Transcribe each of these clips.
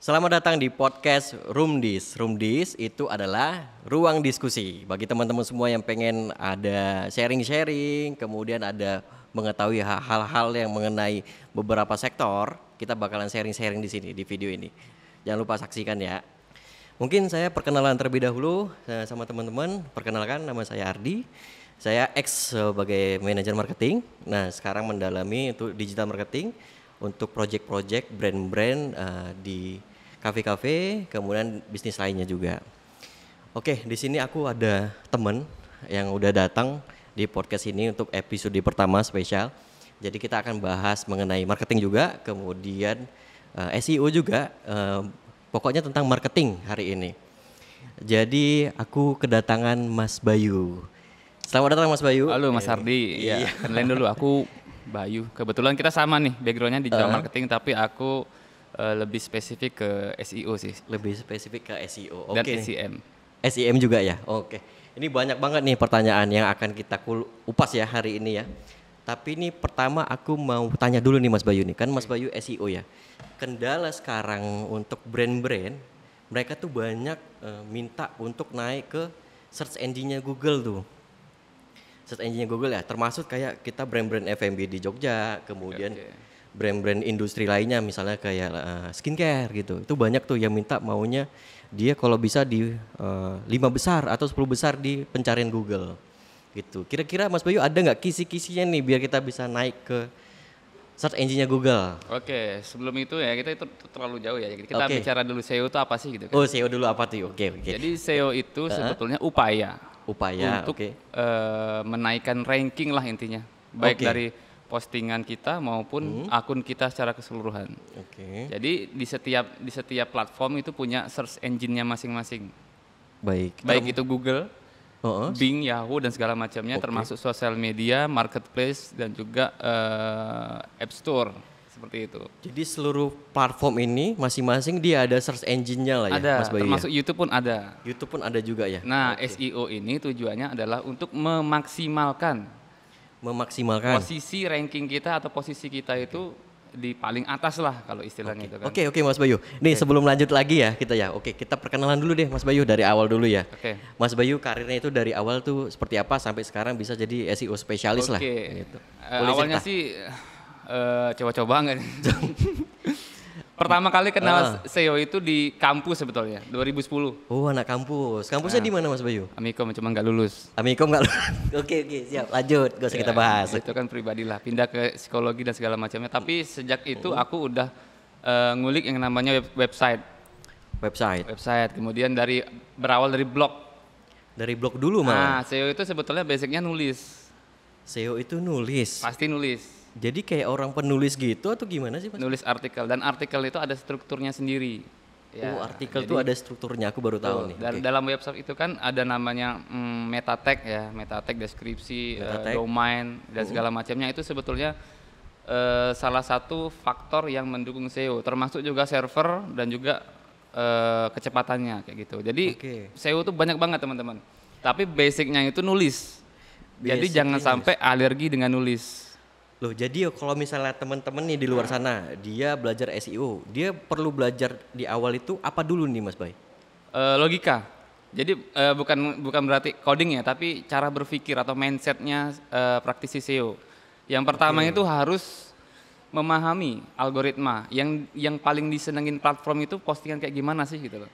Selamat datang di podcast Roomdis. Roomdis itu adalah ruang diskusi bagi teman-teman semua yang pengen ada sharing-sharing, kemudian ada mengetahui hal-hal yang mengenai beberapa sektor. Kita bakalan sharing-sharing di sini di video ini. Jangan lupa saksikan ya. Mungkin saya perkenalan terlebih dahulu sama teman-teman. Perkenalkan, nama saya Ardi. Saya ex sebagai manajer marketing. Nah, sekarang mendalami untuk digital marketing untuk project-project brand-brand di kafe-kafe, kemudian bisnis lainnya juga. Oke, di sini aku ada teman yang udah datang di podcast ini untuk episode pertama spesial. Jadi kita akan bahas mengenai marketing juga, kemudian SEO juga, pokoknya tentang marketing hari ini. Jadi aku kedatangan Mas Bayu. Selamat datang Mas Bayu. Halo Mas Ardi, ya kenalin dulu aku Bayu. Kebetulan kita sama nih backgroundnya digital marketing, tapi aku lebih spesifik ke SEO sih. Lebih spesifik ke SEO. Dan Oke. SEM. SEM juga ya. Oke. Ini banyak banget nih pertanyaan yang akan kita upas ya hari ini ya. Tapi ini pertama aku mau tanya dulu nih Mas Bayu nih. Kan Mas Bayu SEO ya. Kendala sekarang untuk brand-brand, mereka tuh banyak minta untuk naik ke search engine-nya Google tuh. Search engine-nya Google ya, termasuk kayak kita brand-brand F&B di Jogja, kemudian brand-brand industri lainnya misalnya kayak skincare gitu. Itu banyak tuh yang minta maunya dia kalau bisa di 5 besar atau 10 besar di pencarian Google gitu. Kira-kira Mas Bayu ada nggak kisi-kisinya nih biar kita bisa naik ke search engine-nya Google? Oke, sebelum itu ya kita itu terlalu jauh ya. Jadi kita Oke. bicara dulu SEO itu apa sih gitu kan. Oh, SEO dulu apa tuh? Oke. Jadi SEO itu sebetulnya upaya Upaya, untuk menaikkan ranking lah intinya. Baik Oke. dari postingan kita maupun akun kita secara keseluruhan. Oke. Jadi di setiap platform itu punya search engine-nya masing-masing. Baik. Baik itu Google, Oh, Bing, Yahoo dan segala macamnya, Oke. termasuk sosial media, marketplace dan juga App Store seperti itu. jadi seluruh platform ini masing-masing dia ada search engine-nya lah ya, Ada, Mas Bayu termasuk ya. YouTube pun ada. YouTube pun ada juga ya. Nah, Oke. SEO ini tujuannya adalah untuk memaksimalkan Memaksimalkan. posisi ranking kita atau posisi kita itu di paling atas lah kalau istilahnya itu kan. Oke Mas Bayu. Nih sebelum lanjut lagi ya kita ya. Oke, kita perkenalan dulu deh Mas Bayu dari awal dulu ya. Oke. Mas Bayu karirnya itu dari awal tuh seperti apa sampai sekarang bisa jadi SEO spesialis lah gitu. Boleh Awalnya cerita? sih coba-coba enggak. Pertama kali kenal SEO itu di kampus sebetulnya 2010. Oh, anak kampus. Kampusnya di mana Mas Bayu? Amikom cuma nggak lulus. Amikom nggak? Oke, siap. Lanjut. Gak usah kita bahas. Itu kan pribadilah, pindah ke psikologi dan segala macamnya. Tapi sejak itu aku udah ngulik yang namanya website. Website. Kemudian berawal dari blog. Dari blog dulu malah. Nah, SEO itu sebetulnya basicnya nulis. SEO itu nulis. Pasti nulis. Jadi kayak orang penulis gitu atau gimana sih Mas? Nulis artikel dan artikel itu ada strukturnya sendiri. Oh, artikel tuh ada strukturnya. Aku baru tahu nih. Dan Oke. dalam website itu kan ada namanya meta tag ya, meta tag, deskripsi, Meta tag. domain dan segala macamnya. Itu sebetulnya salah satu faktor yang mendukung SEO, termasuk juga server dan juga kecepatannya kayak gitu. Jadi Oke. SEO itu banyak banget teman-teman. Tapi basicnya itu nulis. Jadi Basicnya jangan sampai alergi dengan nulis. Loh, jadi kalau misalnya teman-teman nih di luar sana, dia belajar SEO, dia perlu belajar di awal itu apa dulu nih Mas Bay? Logika. Jadi bukan berarti coding ya, tapi cara berpikir atau mindsetnya praktisi SEO. Yang pertama itu harus memahami algoritma. Yang paling disenengin platform itu postingan kayak gimana sih gitu loh.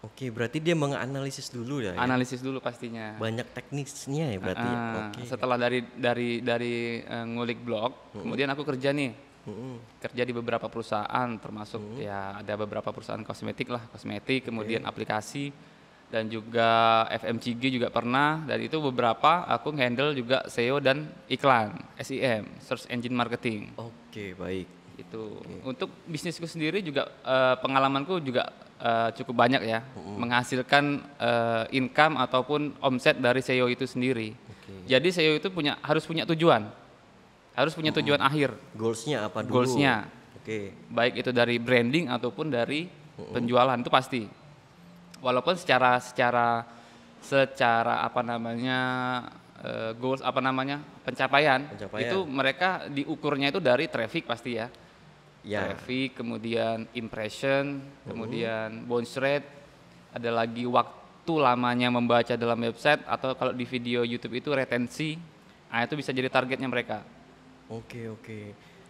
Oke, berarti dia menganalisis dulu ya. Analisis dulu pastinya. Banyak teknisnya ya berarti. Ya? Oke. Setelah dari ngulik blog, kemudian aku kerja nih. Kerja di beberapa perusahaan, termasuk ya ada beberapa perusahaan kosmetik, kemudian aplikasi dan juga FMCG juga pernah. Dan itu beberapa aku handle juga SEO dan iklan, SEM, Search Engine Marketing. Oke, baik. Itu untuk bisnisku sendiri juga pengalamanku juga cukup banyak ya, menghasilkan income ataupun omset dari SEO itu sendiri. Jadi SEO itu harus punya tujuan, akhir. Goalsnya apa dulu? Goalsnya, Oke. baik itu dari branding ataupun dari penjualan itu pasti. Walaupun secara apa namanya pencapaian Pencapaian. itu mereka diukurnya itu dari traffic pasti ya. Ya. traffic, kemudian impression, kemudian bounce rate, ada lagi waktu lamanya membaca dalam website, atau kalau di video YouTube itu retensi. Nah, itu bisa jadi targetnya mereka. Oke, oke.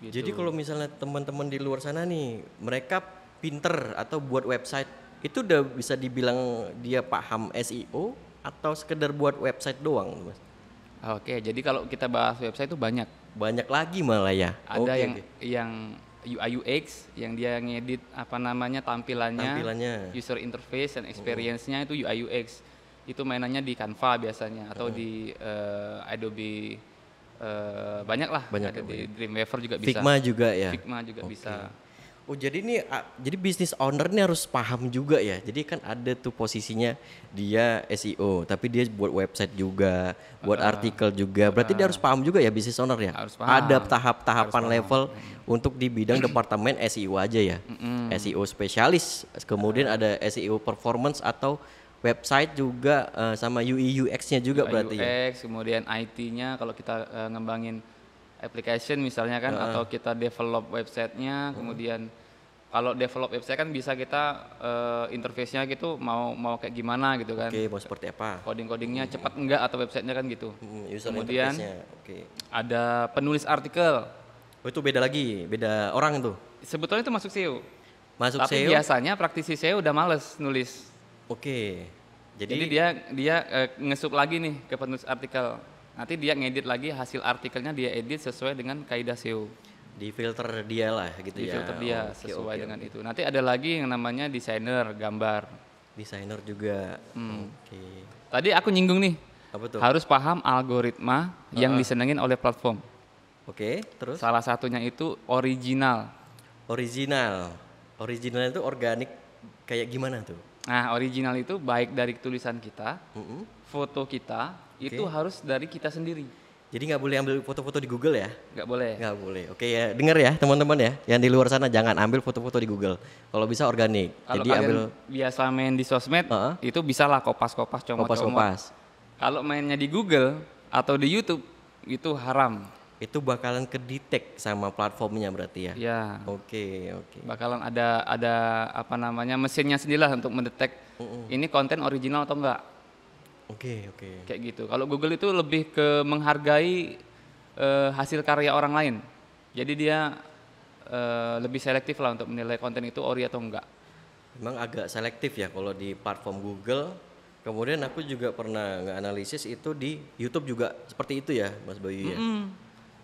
Gitu. Jadi kalau misalnya teman-teman di luar sana nih, mereka pinter atau buat website, itu udah bisa dibilang dia paham SEO atau sekedar buat website doang, Mas? Oke, jadi kalau kita bahas website itu banyak. Banyak lagi malah ya. Ada Oke, yang oke. yang UI UX, yang dia ngedit apa namanya tampilannya, Tampilannya. user interface dan experience-nya itu UI UX. Itu mainannya di Canva biasanya atau di Adobe, banyak lah. Banyak, Ada di banyak. Dreamweaver juga bisa. Figma juga ya. Figma juga Oke. bisa. Oh jadi ini jadi bisnis owner ini harus paham juga ya. Jadi kan ada tuh posisinya dia SEO, tapi dia buat website juga, buat artikel juga. Berarti dia harus paham juga ya bisnis owner ya. Harus paham. Ada tahap-tahapan Harus paham. level untuk di bidang departemen SEO aja ya. SEO spesialis, kemudian ada SEO performance atau website juga sama UI UX-nya juga UI berarti ya. UX, kemudian IT-nya kalau kita ngembangin application misalnya kan, atau kita develop websitenya, kemudian kalau develop website kan bisa kita interface-nya gitu mau kayak gimana gitu kan. Oke, mau seperti apa? Coding-codingnya cepat enggak atau websitenya kan gitu. User Kemudian interface-nya. Oke. ada penulis artikel. Oh itu beda lagi, beda orang tuh. Sebetulnya itu masuk SEO. Masuk Tapi SEO. biasanya praktisi SEO udah males nulis. Oke. Jadi Jadi, dia ngesup lagi nih ke penulis artikel. Nanti dia ngedit lagi hasil artikelnya, dia edit sesuai dengan kaidah SEO. di filter dia lah gitu Di ya. filter dia Oke, sesuai oke, dengan oke. itu. Nanti ada lagi yang namanya desainer gambar. Desainer juga. Oke. Tadi aku nyinggung nih, Apa tuh? harus paham algoritma yang disenengin oleh platform. Oke, terus Salah satunya itu original. original. Original itu organik kayak gimana tuh? Nah, original itu baik dari tulisan kita, Mm-mm. foto kita, itu Oke. harus dari kita sendiri. Jadi nggak boleh ambil foto-foto di Google ya? Nggak boleh. Nggak boleh. Oke ya, dengar ya teman-teman ya, yang di luar sana jangan ambil foto-foto di Google. Kalau bisa organik. Kalau Jadi kalian ambil biasa main di sosmed, Heeh. itu bisalah kopas-kopas, comot-comot. kopas-kopas. Kalau mainnya di Google atau di YouTube, itu haram. Itu bakalan kedetek sama platformnya berarti ya? Ya, Oke, oke. bakalan ada apa namanya mesinnya sendirilah untuk mendetek ini konten original atau enggak, Oke, oke. kayak gitu. Kalau Google itu lebih ke menghargai hasil karya orang lain. Jadi dia lebih selektif lah untuk menilai konten itu ori atau enggak. Memang agak selektif ya kalau di platform Google. Kemudian aku juga pernah nge-analisis itu di YouTube juga seperti itu ya, Mas Bayu ya.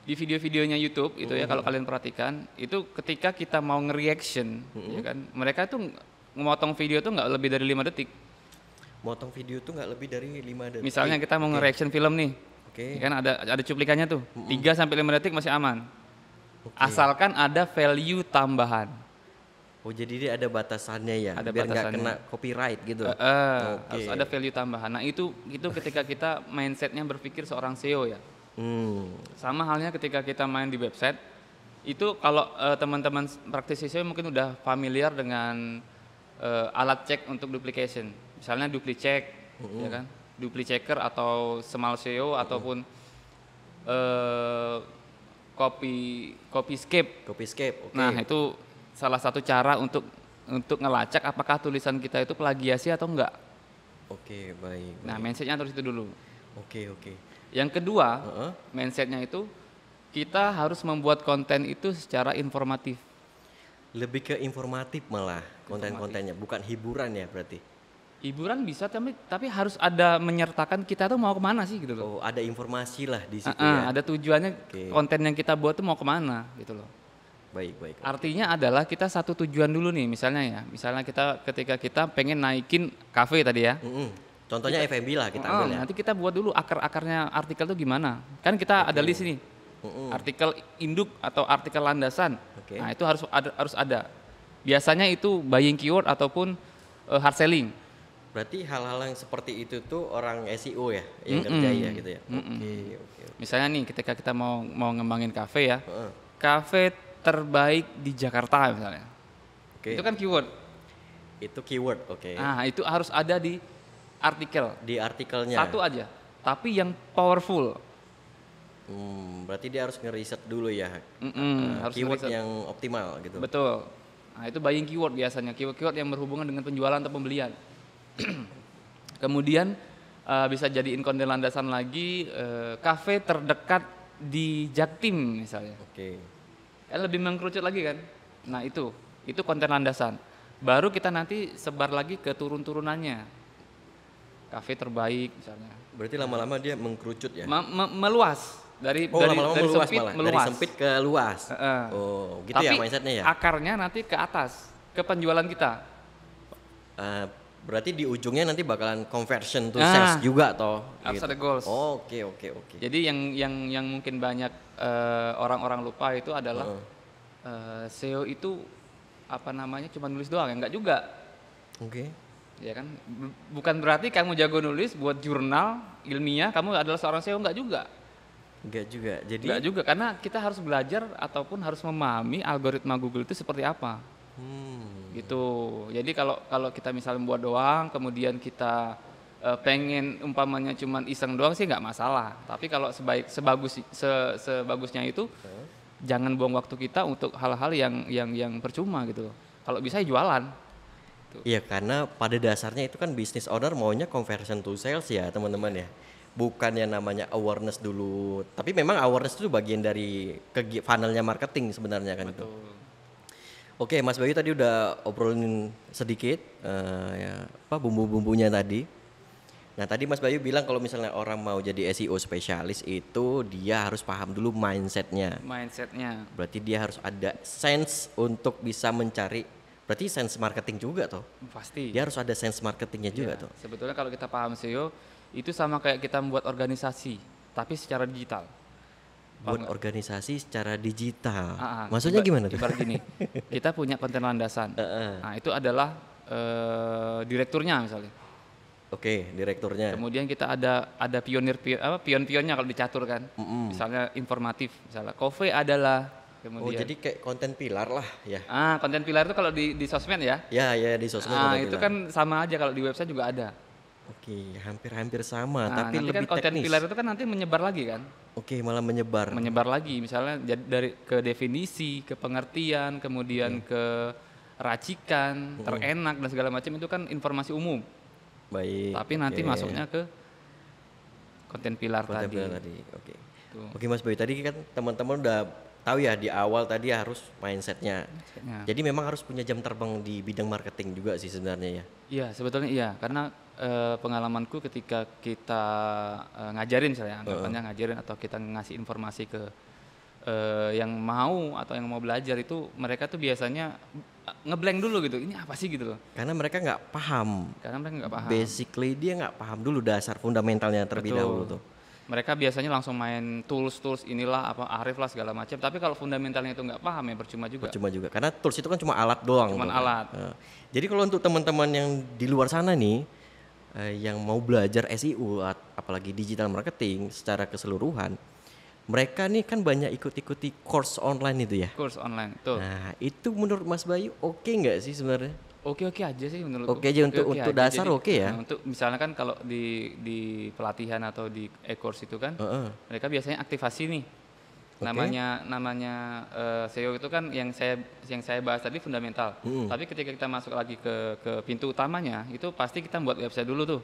Di video-videonya YouTube itu ya, kalau kalian perhatikan, itu ketika kita mau nge-reaction, ya kan, mereka tuh memotong video tuh nggak lebih dari 5 detik. Motong video tuh nggak lebih dari 5 detik. Misalnya kita mau nge-reaction film nih, Oke. ya kan ada cuplikannya tuh, 3 sampai 5 detik masih aman. Oke. Asalkan ada value tambahan. Oh, jadi dia ada batasannya ya, Ada biar nggak batasannya. kena copyright gitu. Oke. Harus ada value tambahan. Nah, itu ketika kita mindsetnya berpikir seorang SEO ya. Hmm. Sama halnya ketika kita main di website, itu kalau teman-teman praktisi SEO mungkin udah familiar dengan alat cek untuk duplication. Misalnya DupliCheck, ya kan? DupliChecker atau Small SEO ataupun Copyscape. Copyscape. Oke. Nah, itu salah satu cara untuk ngelacak apakah tulisan kita itu plagiasi atau enggak. Oke, baik. Nah, baik. mindsetnya harus itu dulu. Oke, oke. Yang kedua, Heeh. mindsetnya itu kita harus membuat konten itu secara informatif. Lebih ke informatif malah konten-kontennya, bukan hiburan ya berarti. Hiburan bisa, tapi harus ada menyertakan kita tuh mau kemana sih gitu loh. Oh, ada informasi lah di situ ya. Ada tujuannya, Oke. konten yang kita buat tuh mau kemana gitu loh. Baik, baik. Artinya adalah kita satu tujuan dulu nih, misalnya ya. Misalnya ketika kita pengen naikin kafe tadi ya. Mm-mm. Contohnya FMB lah kita ambil ya. Nanti kita buat dulu akar-akarnya artikel tuh gimana. Kan kita ada list nih. Artikel induk atau artikel landasan. Oke. Nah, itu harus ada. Biasanya itu buying keyword ataupun hard selling. Berarti hal-hal yang seperti itu tuh orang SEO ya yang kerjain ya gitu ya. Oke, oke. Misalnya nih ketika kita mau ngembangin kafe ya. Heeh. Kafe terbaik di Jakarta misalnya. Oke. Itu kan keyword. Itu keyword, oke. Nah, itu harus ada di artikel. Di artikelnya. Satu aja, tapi yang powerful. Berarti dia harus ngeriset dulu ya, Harus keyword ngeriset. yang optimal gitu. Betul. Nah, itu buying keyword biasanya, keyword yang berhubungan dengan penjualan atau pembelian. Kemudian bisa jadiin konten landasan lagi, kafe terdekat di Jaktim misalnya. Oke. Kan lebih mengkerucut lagi kan. Nah, itu konten landasan. Baru kita nanti sebar lagi ke turun-turunannya. Kafe terbaik misalnya. Berarti lama-lama dia mengkerucut ya? Meluas dari Lama-lama dari meluas sempit malah, dari meluas. sempit ke luas. Heeh. Oh, gitu Tapi ya mindsetnya ya? akarnya nanti ke atas, ke penjualan kita. Eh, berarti di ujungnya nanti bakalan conversion to Nah, sales juga toh. harus gitu. ada goals. Oke. Jadi yang mungkin banyak orang-orang lupa itu adalah SEO itu apa namanya cuma nulis doang, ya enggak juga. Oke. Ya kan, bukan berarti kamu jago nulis buat jurnal ilmiah kamu adalah seorang SEO, enggak juga. Enggak juga. Jadi Enggak juga, karena kita harus belajar ataupun harus memahami algoritma Google itu seperti apa. Gitu. Jadi kalau kita misalnya buat doang, kemudian kita pengen umpamanya cuman iseng doang sih nggak masalah. Tapi kalau sebagusnya itu jangan buang waktu kita untuk hal-hal yang percuma gitu. Kalau bisa ya jualan. iya, karena pada dasarnya itu kan business owner maunya conversion to sales ya teman-teman ya. Bukan yang namanya awareness dulu. Tapi memang awareness itu bagian dari funnelnya marketing sebenarnya kan itu. Oke, Mas Bayu tadi udah obrolin sedikit ya, bumbu-bumbunya tadi. Nah, tadi Mas Bayu bilang kalau misalnya orang mau jadi SEO spesialis itu dia harus paham dulu mindsetnya. Mindsetnya Berarti dia harus ada sense untuk bisa mencari. Berarti sense marketing juga toh. pasti. Dia harus ada sense marketingnya juga Iya. toh. Sebetulnya kalau kita paham SEO itu sama kayak kita membuat organisasi, tapi secara digital. Buat organisasi secara digital. Ah, Maksudnya gimana tuh? Ibarat gini, kita punya konten landasan. Nah, itu adalah direkturnya misalnya. Oke, direkturnya. Kemudian kita ada pion-pionnya kalau dicatur kan. Misalnya informatif, misalnya Kofe adalah Oh, kemudian. jadi kayak konten pilar lah ya. Konten pilar itu kalau di sosmed ya. Ya, di sosmed konten Itu pilar. kan sama aja kalau di website juga ada. Oke, hampir-hampir sama, Nah, tapi nanti lebih kan konten teknis. pilar itu kan nanti menyebar lagi kan. Oke, malah menyebar. Menyebar lagi misalnya dari ke definisi, ke pengertian, kemudian ke racikan, terenak dan segala macam itu kan informasi umum. Baik. Tapi nanti masuknya ke konten pilar konten tadi. pilar tadi. Oke. Tuh. Oke, Mas Bayu, tadi kan teman-teman udah tahu ya di awal tadi harus mindsetnya. Mindsetnya. Jadi memang harus punya jam terbang di bidang marketing juga sih sebenarnya ya. Iya, sebetulnya iya, karena pengalamanku ketika kita ngajarin misalnya, anggapannya ngajarin atau kita ngasih informasi ke yang mau atau yang mau belajar itu mereka tuh biasanya ngeblank dulu gitu, ini apa sih gitu loh, Karena mereka nggak paham. karena mereka nggak paham. Basically dia nggak paham dulu dasar fundamentalnya terlebih Betul. dahulu tuh. Mereka biasanya langsung main tools inilah apa Arif lah segala macam, tapi kalau fundamentalnya itu nggak paham ya percuma juga. Cuma juga karena tools itu kan cuma alat doang. Cuman tuh kan. alat. Jadi kalau untuk teman-teman yang di luar sana nih yang mau belajar SEO apalagi digital marketing secara keseluruhan, mereka nih kan banyak ikut-ikuti course online itu ya. Kurs online, tuh. Nah, itu menurut Mas Bayu oke nggak sih sebenarnya? Oke aja sih menurutku. Oke aja untuk aja. dasar. Jadi, oke ya? Untuk misalnya kan kalau di pelatihan atau di e-course itu kan mereka biasanya aktivasi nih. Oke. Namanya SEO itu kan yang saya bahas tadi fundamental. Tapi ketika kita masuk lagi ke pintu utamanya itu pasti kita buat website dulu tuh.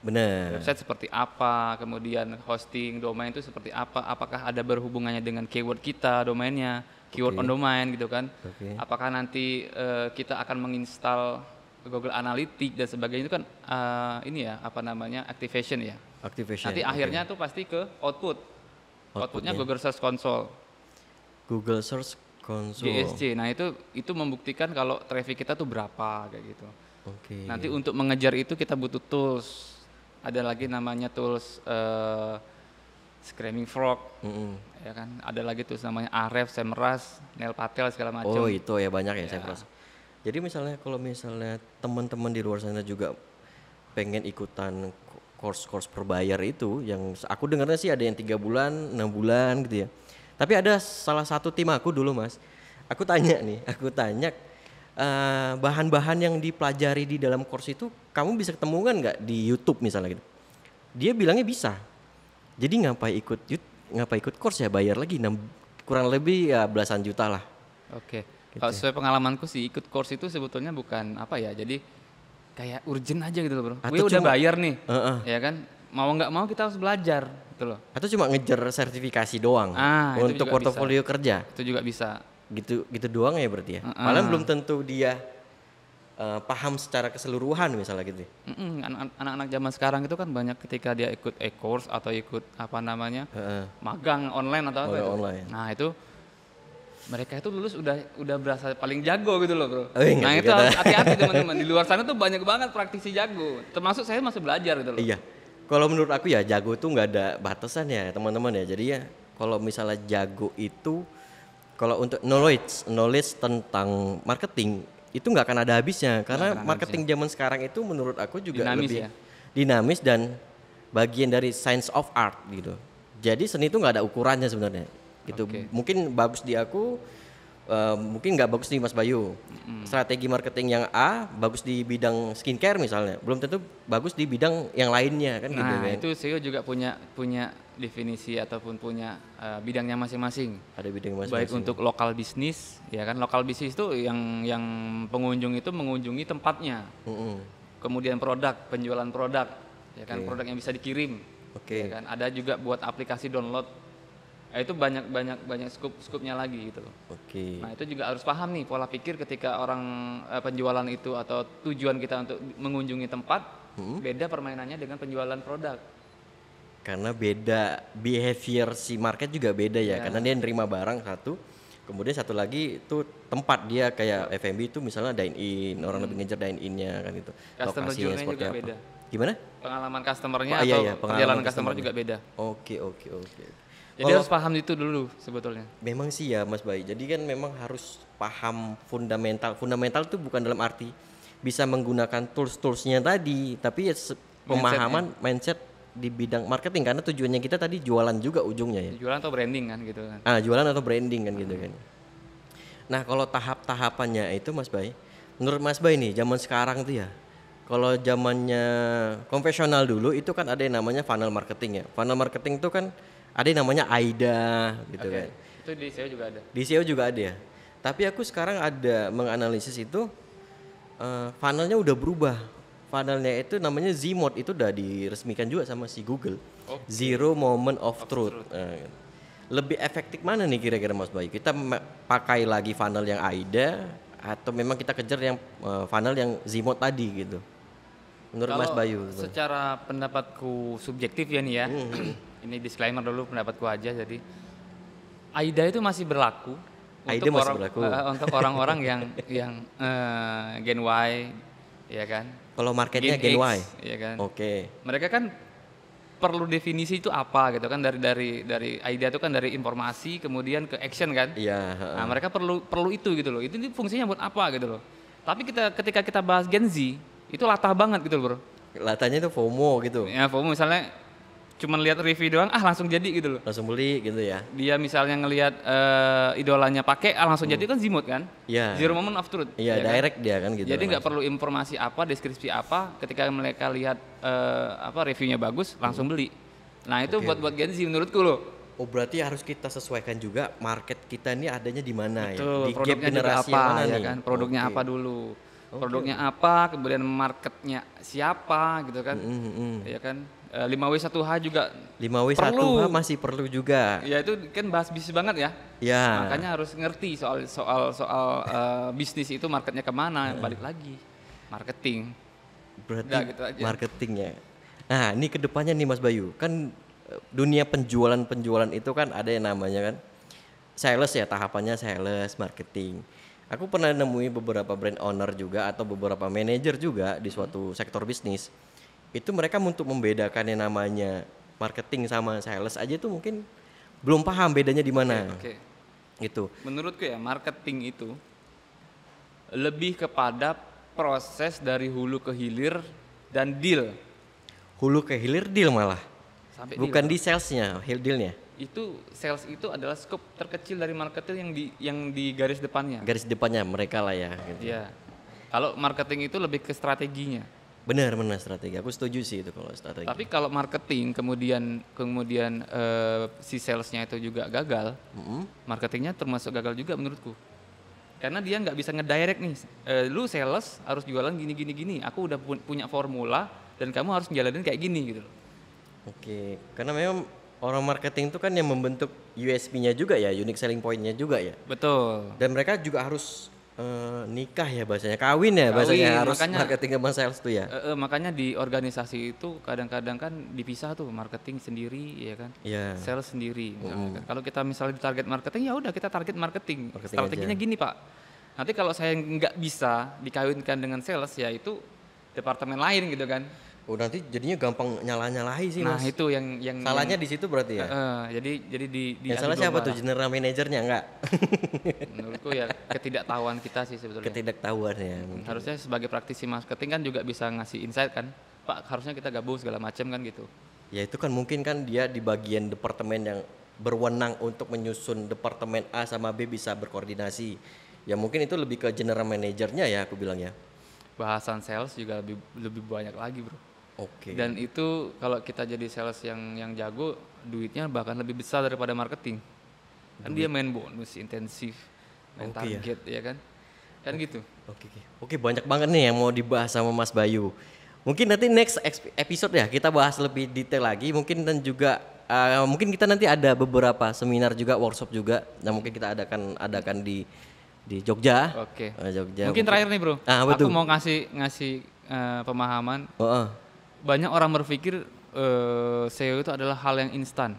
Benar. Website seperti apa, kemudian hosting domain itu seperti apa, apakah ada berhubungannya dengan keyword kita domainnya, keyword on domain gitu kan. Oke. Apakah nanti kita akan menginstal Google Analytics dan sebagainya itu kan ini ya apa namanya activation ya. Activation. Nanti oke. akhirnya tuh pasti ke outputnya Google Search Console, Google Search Console. GSC. Nah itu membuktikan kalau traffic kita tuh berapa kayak gitu. Oke. Nanti untuk mengejar itu kita butuh tools. Ada lagi namanya tools Screaming Frog, ya kan. Ada lagi tools namanya Ahrefs, Semrush, Nailpatel segala macam. Oh, itu ya banyak ya saya merasa. Jadi misalnya kalau misalnya teman-teman di luar sana juga pengen ikutan course berbayar itu, yang aku dengarnya sih ada yang 3 bulan, 6 bulan gitu ya. Tapi ada salah satu tim aku dulu Mas, aku tanya bahan-bahan yang dipelajari di dalam course itu kamu bisa ketemukan nggak di YouTube misalnya gitu. Dia bilangnya bisa. Jadi ngapain ikut ngapa ikut course ya, bayar lagi kurang lebih ya belasan juta lah. Oke. Gitu Kalau ya. sesuai pengalamanku sih ikut course itu sebetulnya bukan apa ya. Jadi kayak urgent aja gitu loh, Bro. Atau Gue udah cuma- bayar nih. Heeh. Ya kan? Mau nggak mau kita harus belajar gitu loh. Atau cuma ngejar sertifikasi doang Itu untuk juga portofolio kerja. Itu juga bisa. Gitu gitu doang ya berarti ya. Malah belum tentu dia paham secara keseluruhan misalnya gitu. Anak-anak zaman sekarang itu kan banyak ketika dia ikut e-course atau ikut apa namanya Heeh. magang online atau apa Magang itu. online. Nah itu mereka itu lulus udah berasa paling jago gitu loh, Bro. Enggak Nah juga itu dah. harus hati-hati teman-teman. Di luar sana tuh banyak banget praktisi jago. Termasuk saya masih belajar gitu loh. Iya. Kalau menurut aku ya jago tuh nggak ada batasan ya teman-teman ya. Jadi ya kalau misalnya jago itu kalau untuk knowledge tentang marketing itu nggak akan ada habisnya karena akan ada marketing zaman sekarang itu menurut aku juga Dinamis lebih ya? dinamis dan bagian dari science of art gitu. Jadi seni itu nggak ada ukurannya sebenarnya. Gitu. Oke. Mungkin bagus di aku, mungkin nggak bagus di Mas Bayu. Strategi marketing yang A bagus di bidang skincare misalnya, belum tentu bagus di bidang yang lainnya kan gitu Nah kan. itu SEO juga punya definisi ataupun punya bidangnya masing-masing. Ada bidang Mas Baik untuk lokal bisnis, ya kan lokal bisnis itu yang pengunjung itu mengunjungi tempatnya. Kemudian penjualan produk, ya kan produk yang bisa dikirim. Oke. Ya kan ada juga buat aplikasi download. Itu banyak skupnya lagi gitu loh. Oke. Nah, itu juga harus paham nih pola pikir ketika orang penjualan itu atau tujuan kita untuk mengunjungi tempat, beda permainannya dengan penjualan produk. Karena beda behavior si market juga beda ya, karena dia nerima barang satu, kemudian satu lagi itu tempat dia kayak F&B itu misalnya dine in, orang lebih ngejar dine innya kan itu. Customer Lokasinya journey seperti juga apa? beda. Gimana? Pengalaman customernya Oh, iya, atau iya, pengalaman perjalanan customer customer-nya. juga beda. Oke. Jadi Kalau- harus paham itu dulu sebetulnya. Memang sih ya Mas Bayi. Jadi kan memang harus paham fundamental. Fundamental itu bukan dalam arti bisa menggunakan tools-toolsnya tadi, tapi ya pemahaman mindset di bidang marketing karena tujuannya kita tadi jualan juga ujungnya ya. Jualan atau branding kan gitu kan. Jualan atau branding kan gitu kan. Nah, kalau tahap-tahapannya itu Mas Bayi, menurut Mas Bayi nih zaman sekarang tuh ya. Kalau zamannya konvensional dulu itu kan ada yang namanya funnel marketing ya. Funnel marketing itu kan ada yang namanya AIDA gitu kan. Itu di SEO juga ada. Di SEO juga ada ya. Tapi aku sekarang ada menganalisis itu funnelnya udah berubah. Funnelnya itu namanya Z-Mode, itu udah diresmikan juga sama si Google. Zero Moment of Truth. Lebih efektif mana nih kira-kira Mas Bayu? Kita pakai lagi funnel yang AIDA atau memang kita kejar yang funnel yang Z-Mode tadi gitu? Menurut Mas Bayu. Secara pendapatku subjektif ya nih ya. Ini disclaimer dulu pendapatku aja. Jadi AIDA itu masih berlaku AIDA masih berlaku. Untuk orang-orang yang Gen Y, ya kan. Kalau marketnya Gen Gen X, Y. ya kan. Oke. Mereka kan perlu definisi itu apa gitu kan, dari AIDA itu kan dari informasi kemudian ke action kan. Iya. Nah, mereka perlu itu gitu loh. Itu fungsinya buat apa gitu loh. Tapi ketika kita bahas Gen Z itu latah banget gitu loh, Bro. Latanya itu FOMO gitu. Ya, FOMO misalnya cuman lihat review doang langsung jadi gitu loh. Langsung beli gitu ya. Dia misalnya ngelihat idolanya pakai langsung jadi kan Zimut kan. Iya. Zero moment of truth. Iya, ya kan? direct dia kan gitu. Jadi nggak perlu informasi apa, deskripsi apa, ketika mereka lihat reviewnya bagus langsung beli. Nah, itu buat Gen Z menurutku loh. Oh, berarti harus kita sesuaikan juga market kita ini adanya di mana ya? Betul, Di gap produknya juga generasi apa yang mana ya nih? kan? Produknya Oke. apa dulu? Produknya apa, kemudian marketnya siapa gitu kan? Ya kan? 5W1H juga 5W1H masih perlu juga. ya itu kan bahas bisnis banget ya. Ya. Makanya harus ngerti soal bisnis itu marketnya kemana, balik lagi marketing. Berarti Udah, gitu aja. marketingnya. Nah, ini kedepannya nih Mas Bayu, kan dunia penjualan itu kan ada yang namanya kan sales ya, tahapannya sales, marketing. Aku pernah nemuin beberapa brand owner juga atau beberapa manajer juga di suatu sektor bisnis. Itu mereka untuk membedakan yang namanya marketing sama sales aja tuh mungkin belum paham bedanya di mana. Oke. Gitu. Menurutku ya marketing itu lebih kepada proses dari hulu ke hilir dan deal. Hulu ke hilir deal malah. Sampai Bukan deal. di salesnya, dealnya. Itu sales itu adalah skop terkecil dari marketing yang di garis depannya. Garis depannya mereka lah ya. Gitu. Iya. Kalau marketing itu lebih ke strateginya. Benar strategi. Aku setuju sih itu kalau strategi. Tapi kalau marketing kemudian si salesnya itu juga gagal, marketingnya termasuk gagal juga menurutku. Karena dia nggak bisa ngedirect nih, lu sales harus jualan gini. Aku udah punya formula dan kamu harus menjalanin kayak gini gitu loh. Oke, karena memang orang marketing itu kan yang membentuk USP-nya juga ya, unique selling point-nya juga ya. Betul. Dan mereka juga harus nikah ya bahasanya, kawin ya bahasanya, harus makanya, marketing sama sales tuh ya. Makanya di organisasi itu kadang-kadang kan dipisah tuh, marketing sendiri ya kan, sales sendiri. Kan. Kalau kita misalnya di target marketing, ya udah kita target marketing strateginya aja. Gini Pak, nanti kalau saya nggak bisa dikawinkan dengan sales, ya itu departemen lain gitu kan. Oh nanti jadinya gampang nyalahi sih Mas. Nah itu yang salahnya di situ berarti ya. Jadi di yang salah siapa tuh, general manajernya enggak? Menurutku ya ketidaktahuan kita sih sebetulnya. Ketidaktahuan ya. Harusnya sebagai praktisi marketing kan juga bisa ngasih insight kan, Pak harusnya kita gabung segala macam kan gitu. Ya itu kan mungkin kan dia di bagian departemen yang berwenang untuk menyusun departemen A sama B bisa berkoordinasi. Ya mungkin itu lebih ke general manajernya ya aku bilang ya. Bahasan sales juga lebih banyak lagi bro. Oke. Dan itu kalau kita jadi sales yang jago, duitnya bahkan lebih besar daripada marketing. Kan dia main bonus intensif, main target ya kan. Kan gitu. Oke, banyak banget nih yang mau dibahas sama Mas Bayu. Mungkin nanti next episode ya kita bahas lebih detail lagi. Mungkin dan juga mungkin kita nanti ada beberapa seminar juga, workshop juga. Nah mungkin kita adakan di Jogja. Oke. Jogja. Mungkin terakhir nih bro. Betul. Aku mau ngasih pemahaman. Banyak orang berpikir SEO itu adalah hal yang instan.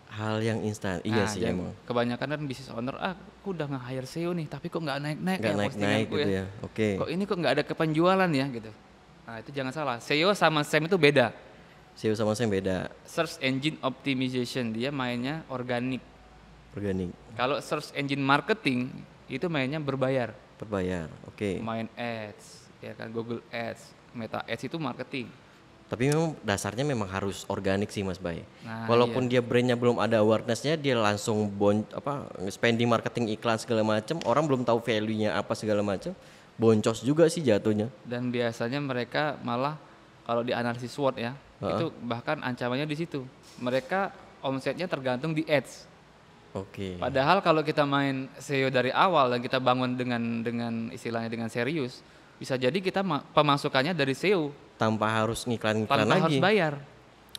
Hal yang instan, iya sih emang. Kebanyakan kan bisnis owner, aku udah nge-hire SEO nih, tapi kok nggak naik-naik ya postinganku gitu ya. Oke. Kok ini kok nggak ada kepenjualan ya gitu. Nah itu jangan salah, SEO sama SEM itu beda. SEO sama SEM beda. Search Engine Optimization, dia mainnya organik. Kalau Search Engine Marketing, itu mainnya berbayar. Oke. Main ads, ya kan, Google Ads, Meta Ads itu marketing. Tapi memang dasarnya memang harus organik sih Mas Bay. Walaupun dia brandnya belum ada awareness-nya, dia langsung spending marketing iklan segala macam, orang belum tahu value-nya apa segala macam, boncos juga sih jatuhnya. Dan biasanya mereka malah kalau di analisis SWOT ya, itu bahkan ancamannya di situ. Mereka omsetnya tergantung di ads. Oke. Padahal kalau kita main SEO dari awal dan kita bangun dengan istilahnya dengan serius, bisa jadi kita pemasukannya dari SEO tanpa harus ngiklan lagi. Tanpa harus bayar.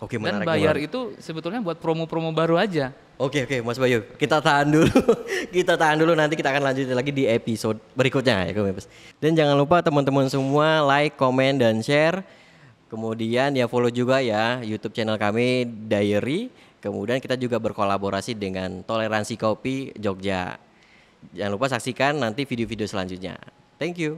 Oke, menarik. Dan bayar itu sebetulnya buat promo-promo baru aja. Oke, Mas Bayu, kita tahan dulu. Kita tahan dulu, nanti kita akan lanjut lagi di episode berikutnya ya, Mas. Dan jangan lupa teman-teman semua like, komen dan share. Kemudian ya follow juga ya YouTube channel kami Diary. Kemudian kita juga berkolaborasi dengan Toleransi Kopi Jogja. Jangan lupa saksikan nanti video-video selanjutnya. Thank you.